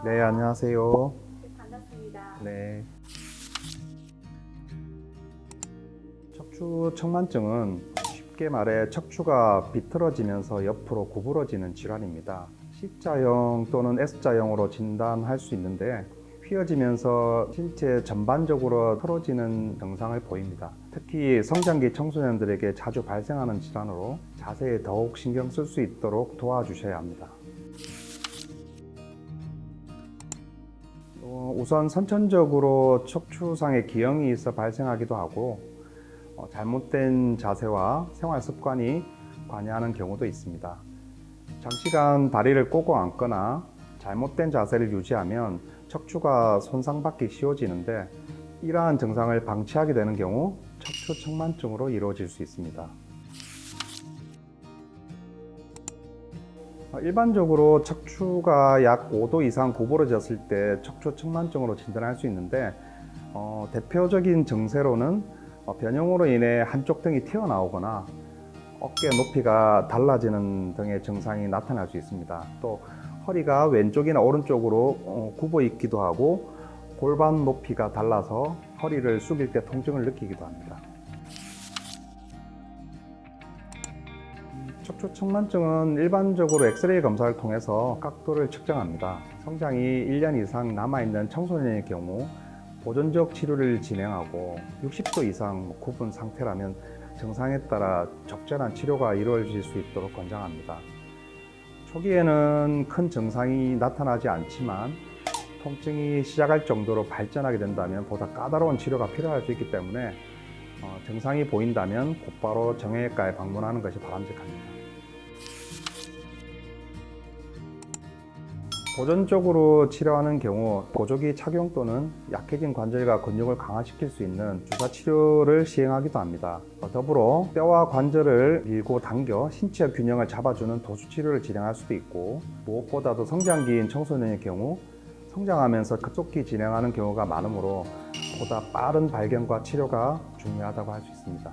네, 안녕하세요. 네, 반갑습니다. 네. 척추 측만증은 쉽게 말해 척추가 비틀어지면서 옆으로 구부러지는 질환입니다. C자형 또는 S자형으로 진단할 수 있는데 휘어지면서 신체 전반적으로 틀어지는 증상을 보입니다. 특히 성장기 청소년들에게 자주 발생하는 질환으로 자세에 더욱 신경 쓸 수 있도록 도와주셔야 합니다. 우선 선천적으로 척추상에 기형이 있어 발생하기도 하고 잘못된 자세와 생활 습관이 관여하는 경우도 있습니다. 장시간 다리를 꼬고 앉거나 잘못된 자세를 유지하면 척추가 손상받기 쉬워지는데 이러한 증상을 방치하게 되는 경우 척추 측만증으로 이루어질 수 있습니다. 일반적으로 척추가 약 5도 이상 구부러졌을 때 척추 측만증으로 진단할 수 있는데 대표적인 증세로는 변형으로 인해 한쪽 등이 튀어나오거나 어깨 높이가 달라지는 등의 증상이 나타날 수 있습니다. 또 허리가 왼쪽이나 오른쪽으로 굽어 있기도 하고 골반 높이가 달라서 허리를 숙일 때 통증을 느끼기도 합니다. 척추 측만증은 일반적으로 엑스레이 검사를 통해서 각도를 측정합니다. 성장이 1년 이상 남아있는 청소년의 경우 보존적 치료를 진행하고 60도 이상 굽은 상태라면 증상에 따라 적절한 치료가 이루어질 수 있도록 권장합니다. 초기에는 큰 증상이 나타나지 않지만 통증이 시작할 정도로 발전하게 된다면 보다 까다로운 치료가 필요할 수 있기 때문에 증상이 보인다면 곧바로 정형외과에 방문하는 것이 바람직합니다. 보존적으로 치료하는 경우 보조기 착용 또는 약해진 관절과 근육을 강화시킬 수 있는 주사 치료를 시행하기도 합니다. 더불어 뼈와 관절을 밀고 당겨 신체 균형을 잡아주는 도수 치료를 진행할 수도 있고 무엇보다도 성장기인 청소년의 경우 성장하면서 급속히 진행하는 경우가 많으므로 보다 빠른 발견과 치료가 중요하다고 할 수 있습니다.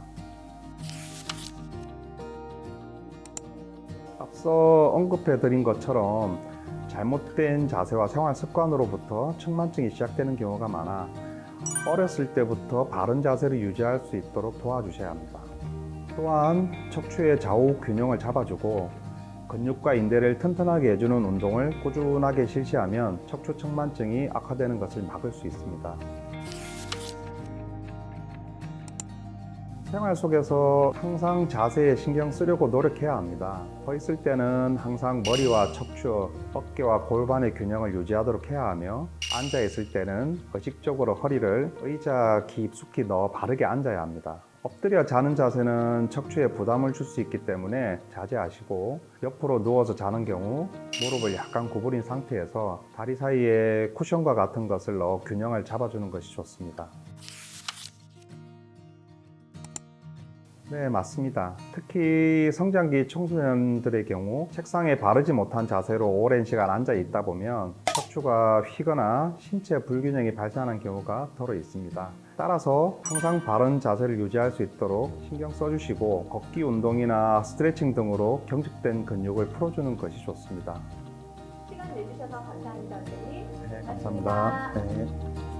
앞서 언급해 드린 것처럼 잘못된 자세와 생활 습관으로부터 측만증이 시작되는 경우가 많아 어렸을 때부터 바른 자세를 유지할 수 있도록 도와주셔야 합니다. 또한 척추의 좌우 균형을 잡아주고 근육과 인대를 튼튼하게 해주는 운동을 꾸준하게 실시하면 척추 측만증이 악화되는 것을 막을 수 있습니다. 생활 속에서 항상 자세에 신경 쓰려고 노력해야 합니다. 서 있을 때는 항상 머리와 척추, 어깨와 골반의 균형을 유지하도록 해야 하며 앉아 있을 때는 의식적으로 허리를 의자 깊숙이 넣어 바르게 앉아야 합니다. 엎드려 자는 자세는 척추에 부담을 줄 수 있기 때문에 자제하시고 옆으로 누워서 자는 경우 무릎을 약간 구부린 상태에서 다리 사이에 쿠션과 같은 것을 넣어 균형을 잡아주는 것이 좋습니다. 네, 맞습니다. 특히 성장기 청소년들의 경우 책상에 바르지 못한 자세로 오랜 시간 앉아 있다 보면 척추가 휘거나 신체 불균형이 발생하는 경우가 더러 있습니다. 따라서 항상 바른 자세를 유지할 수 있도록 신경 써주시고 걷기 운동이나 스트레칭 등으로 경직된 근육을 풀어주는 것이 좋습니다. 시간 내주셔서 감사합니다, 선생님. 네, 감사합니다. 고맙습니다. 네.